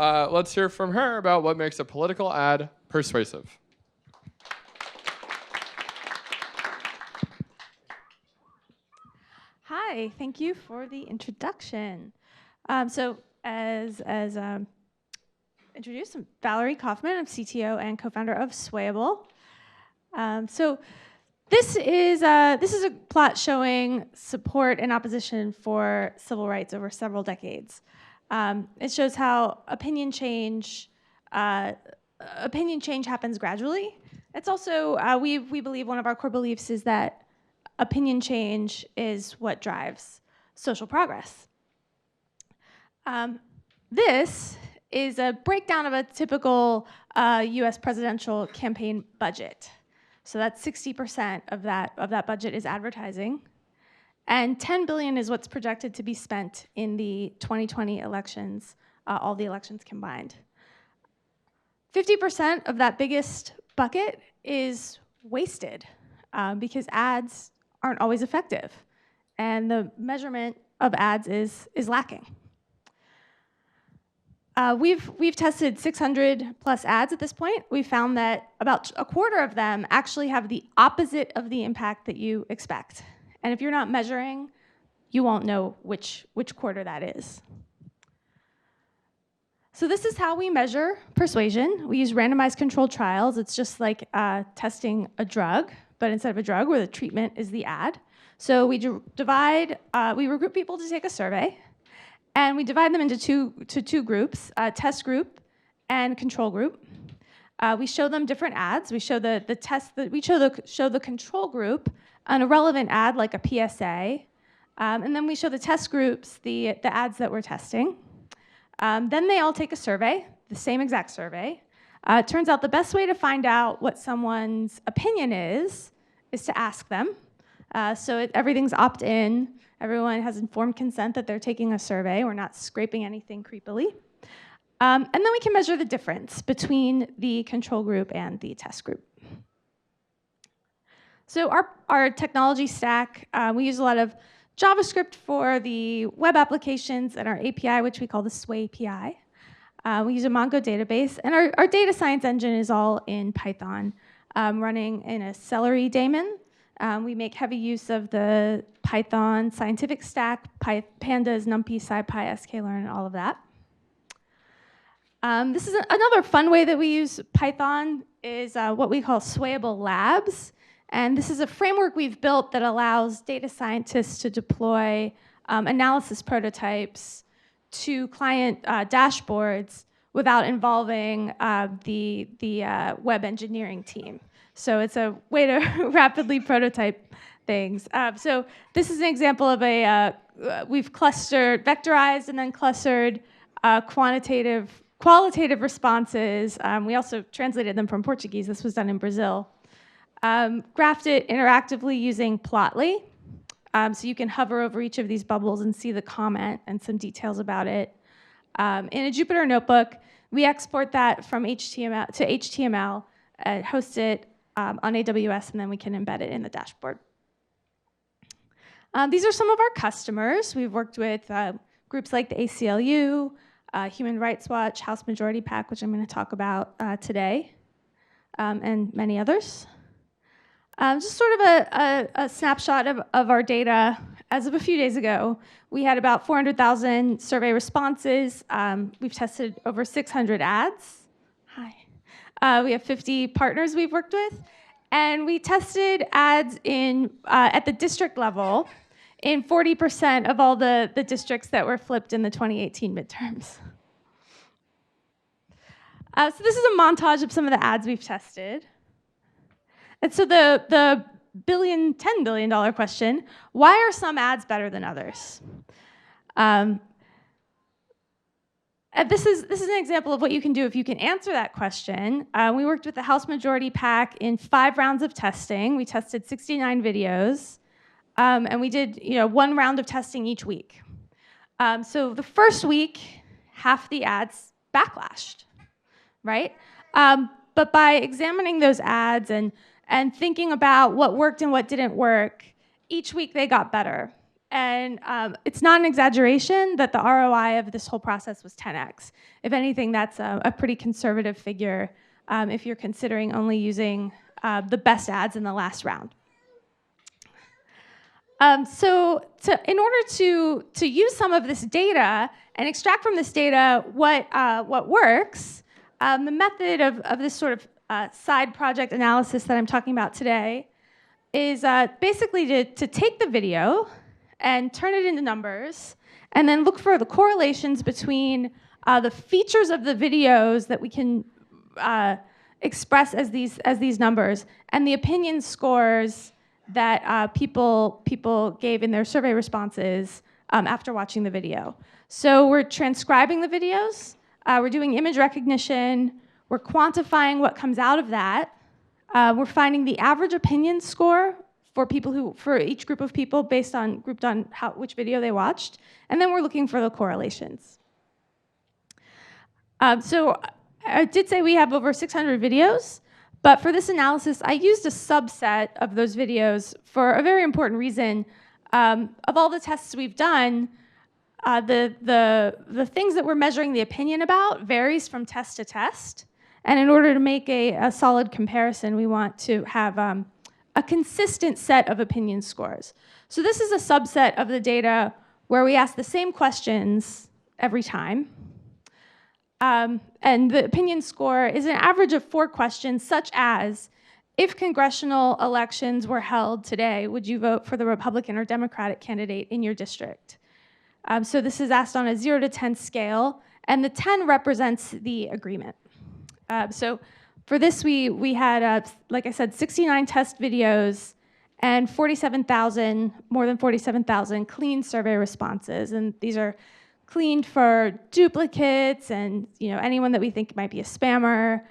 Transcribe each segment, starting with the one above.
let's hear from her about what makes a political ad persuasive. Hi, thank you for the introduction. So as introduced, I'm Valerie Coffman. I'm CTO and co-founder of Swayable. So this is a plot showing support and opposition for civil rights over several decades. It shows how opinion change happens gradually. It's also we believe one of our core beliefs is that opinion change is what drives social progress. This is a breakdown of a typical US presidential campaign budget. So that's 60% of that budget is advertising. And $10 billion is what's projected to be spent in the 2020 elections, all the elections combined. 50% of that biggest bucket is wasted because ads aren't always effective, and the measurement of ads is lacking. We've tested 600 plus ads at this point. We found that about a quarter of them actually have the opposite of the impact that you expect. And if you're not measuring, you won't know which quarter that is. So this is how we measure persuasion. We use randomized controlled trials. It's just like testing a drug, but instead of a drug where the treatment is the ad. So we recruit people to take a survey, and we divide them into two groups, test group and control group. We show them different ads. We show show the control group an irrelevant ad like a PSA, and then we show the test groups the ads that we're testing. Then they all take a survey, the same exact survey. It turns out the best way to find out what someone's opinion is to ask them. Everything's opt-in. Everyone has informed consent that they're taking a survey. We're not scraping anything creepily. And then we can measure the difference between the control group and the test group. So our technology stack, we use a lot of JavaScript for the web applications and our API, which we call the Sway API. We use a Mongo database, and our data science engine is all in Python, running in a Celery daemon. We make heavy use of the Python scientific stack, Pandas, NumPy, SciPy, sklearn, and all of that. This is another fun way that we use Python is what we call Swayable Labs. And this is a framework we've built that allows data scientists to deploy analysis prototypes to client dashboards without involving the web engineering team. So it's a way to rapidly prototype things. So this is an example of we've clustered, vectorized and then clustered qualitative responses. We also translated them from Portuguese. This was done in Brazil. Graphed it interactively using Plotly. So you can hover over each of these bubbles and see the comment and some details about it. In a Jupyter notebook, we export that from HTML to HTML, host it on AWS, and then we can embed it in the dashboard. These are some of our customers. We've worked with groups like the ACLU, Human Rights Watch, House Majority PAC, which I'm going to talk about today, and many others. Just sort of a snapshot of our data. As of a few days ago, we had about 400,000 survey responses. We've tested over 600 ads. Hi. We have 50 partners we've worked with. And we tested ads at the district level in 40% of all the districts that were flipped in the 2018 midterms. So this is a montage of some of the ads we've tested. And so the $10 billion question, why are some ads better than others? This is an example of what you can do if you can answer that question. We worked with the House Majority PAC in 5 rounds of testing. We tested 69 videos, and we did one round of testing each week. So the first week, half the ads backlashed, right? But by examining those ads and thinking about what worked and what didn't work, each week they got better. And it's not an exaggeration that the ROI of this whole process was 10x. If anything, that's a pretty conservative figure if you're considering only using the best ads in the last round. In order to use some of this data and extract from this data what works, the method of this sort of side project analysis that I'm talking about today is basically to take the video and turn it into numbers, and then look for the correlations between the features of the videos that we can express as these numbers and the opinion scores that people gave in their survey responses after watching the video. So we're transcribing the videos, we're doing image recognition, we're quantifying what comes out of that, we're finding the average opinion score for each group of people grouped on which video they watched, and then we're looking for the correlations. So I did say we have over 600 videos, but for this analysis, I used a subset of those videos for a very important reason. Of all the tests we've done, the things that we're measuring the opinion about varies from test to test, and in order to make a solid comparison, we want to have a consistent set of opinion scores. So this is a subset of the data where we ask the same questions every time. And the opinion score is an average of 4 questions, such as, if congressional elections were held today, would you vote for the Republican or Democratic candidate in your district? So this is asked on a 0 to 10 scale, and the 10 represents the agreement. So for this, we had, like I said, 69 test videos and more than 47,000 clean survey responses. And these are cleaned for duplicates and anyone that we think might be a spammer,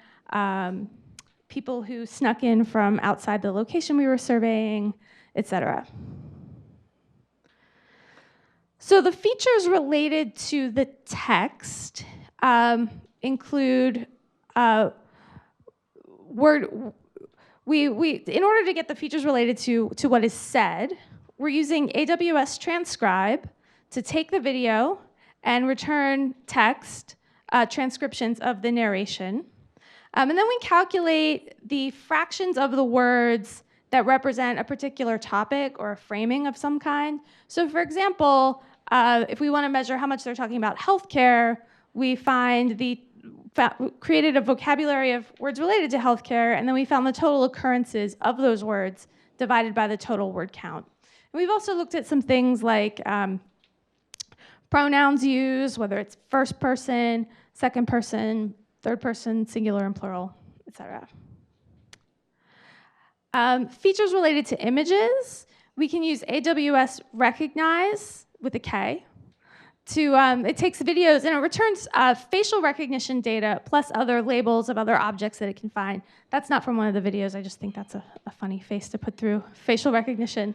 people who snuck in from outside the location we were surveying, etc. So the features related to the text include in order to get the features related to what is said, we're using AWS Transcribe to take the video and return text transcriptions of the narration. And then we calculate the fractions of the words that represent a particular topic or a framing of some kind. So for example, if we want to measure how much they're talking about healthcare, we created a vocabulary of words related to healthcare, and then we found the total occurrences of those words divided by the total word count. And we've also looked at some things like pronouns used, whether it's first person, second person, third person, singular and plural, etc. Features related to images, we can use AWS Recognize with a K. It takes videos and it returns facial recognition data plus other labels of other objects that it can find. That's not from one of the videos. I just think that's a funny face to put through facial recognition.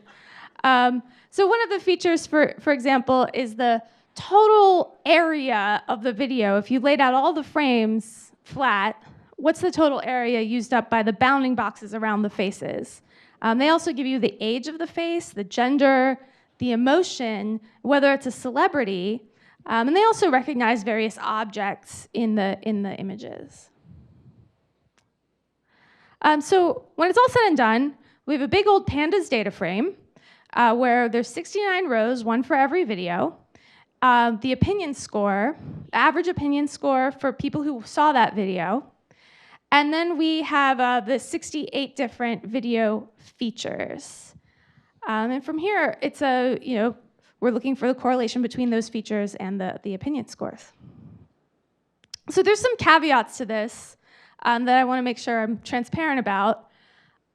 So one of the features, for example, is the total area of the video. If you laid out all the frames flat, what's the total area used up by the bounding boxes around the faces? They also give you the age of the face, the gender, the emotion, whether it's a celebrity, and they also recognize various objects in the images. So when it's all said and done, we have a big old Pandas data frame where there's 69 rows, one for every video. The opinion score, average opinion score for people who saw that video. And then we have the 68 different video features. And from here, it's we're looking for the correlation between those features and the opinion scores. So there's some caveats to this that I want to make sure I'm transparent about.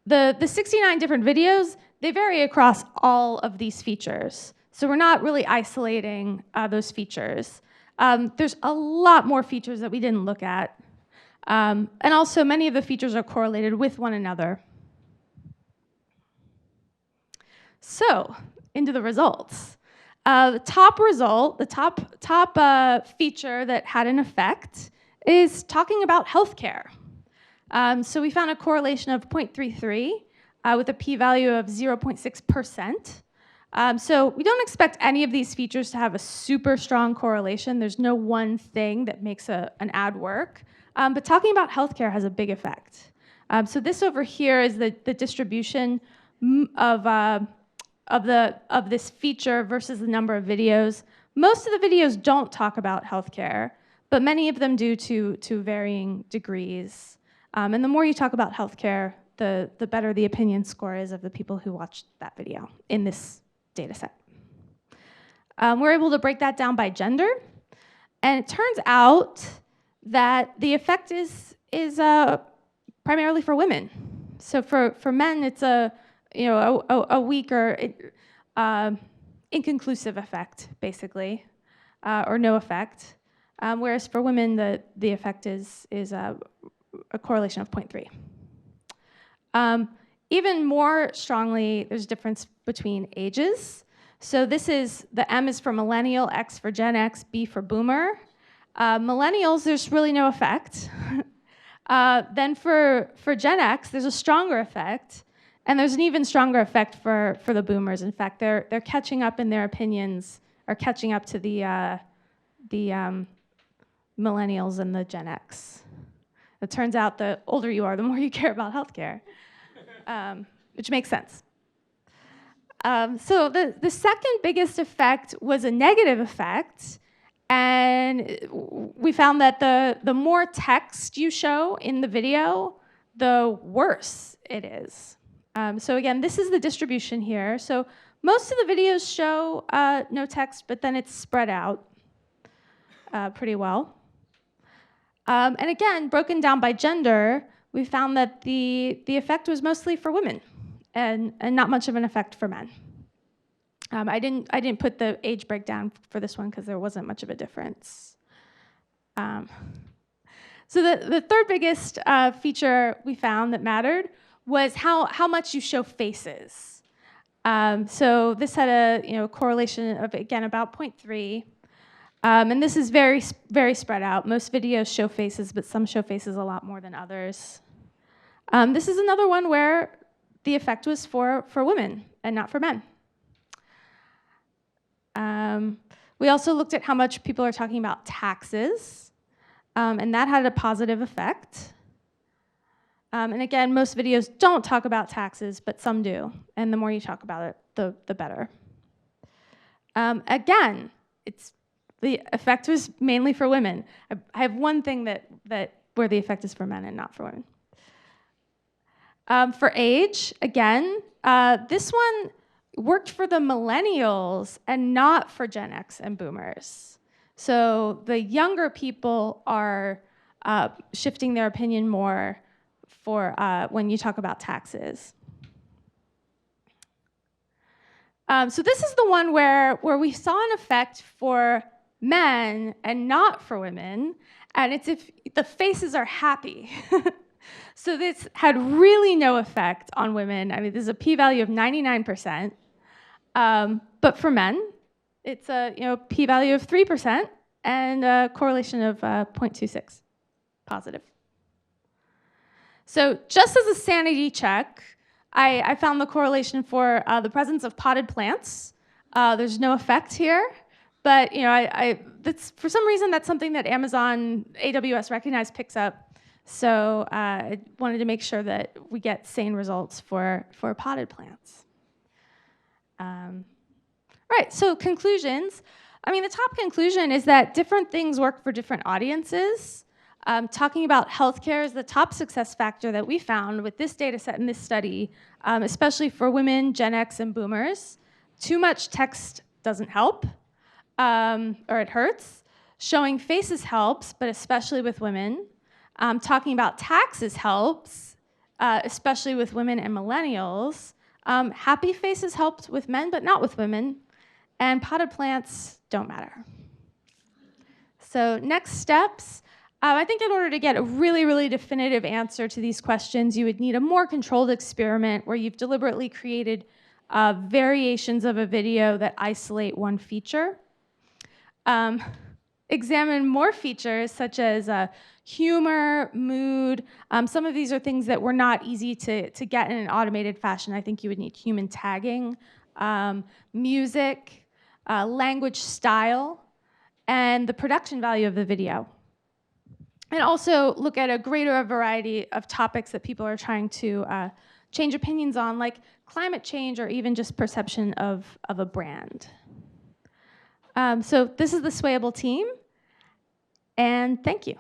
The 69 different videos, they vary across all of these features. So we're not really isolating those features. There's a lot more features that we didn't look at. And also, many of the features are correlated with one another. So, into the results. The top result, the top feature that had an effect is talking about healthcare. So we found a correlation of 0.33 with a p-value of 0.6%. So we don't expect any of these features to have a super strong correlation. There's no one thing that makes an ad work. But talking about healthcare has a big effect. So this over here is the distribution of this feature versus the number of videos. Most of the videos don't talk about healthcare, but many of them do to varying degrees. And the more you talk about healthcare, the better the opinion score is of the people who watched that video in this data set. We're able to break that down by gender, and it turns out that the effect is primarily for women. So for men, it's a weaker, inconclusive effect, basically, or no effect. Whereas for women, the effect is a correlation of 0.3. Even more strongly, there's a difference between ages. So this is, the M is for millennial, X for Gen X, B for boomer. Millennials, there's really no effect. Then for Gen X, there's a stronger effect. And there's an even stronger effect for the boomers. In fact, they're catching up in their opinions, or catching up to the millennials and the Gen X. It turns out the older you are, the more you care about healthcare, which makes sense. So the second biggest effect was a negative effect, and we found that the more text you show in the video, the worse it is. So again, this is the distribution here. So most of the videos show no text, but then it's spread out pretty well. And again, broken down by gender, we found that the effect was mostly for women and not much of an effect for men. I didn't put the age breakdown for this one because there wasn't much of a difference. So the third biggest feature we found that mattered was how much you show faces. So this had a correlation of, again, about 0.3. And this is very, very spread out. Most videos show faces, but some show faces a lot more than others. This is another one where the effect was for women and not for men. We also looked at how much people are talking about taxes, and that had a positive effect. And again, most videos don't talk about taxes, but some do. And the more you talk about it, the better. Again, the effect was mainly for women. I have one thing where the effect is for men and not for women. For age, again, this one worked for the millennials and not for Gen X and boomers. So the younger people are shifting their opinion more for when you talk about taxes. So this is the one where we saw an effect for men and not for women, and it's if the faces are happy. So this had really no effect on women. I mean, this is a p-value of 99%. But for men, it's a p-value of 3% and a correlation of 0.26, positive. So just as a sanity check, I found the correlation for the presence of potted plants. There's no effect here, but that's, for some reason, that's something that Amazon AWS Recognize picks up. So I wanted to make sure that we get sane results for potted plants. All right, so conclusions. I mean, the top conclusion is that different things work for different audiences. Talking about healthcare is the top success factor that we found with this data set in this study, especially for women, Gen X, and boomers. Too much text doesn't help, or it hurts. Showing faces helps, but especially with women. Talking about taxes helps, especially with women and millennials. Happy faces helped with men, but not with women. And potted plants don't matter. So next steps. I think in order to get a really, really definitive answer to these questions, you would need a more controlled experiment where you've deliberately created variations of a video that isolate one feature. Examine more features such as humor, mood. Some of these are things that were not easy to get in an automated fashion. I think you would need human tagging music, language style, and the production value of the video. And also look at a greater variety of topics that people are trying to change opinions on, like climate change or even just perception of a brand. So this is the Swayable team, and thank you.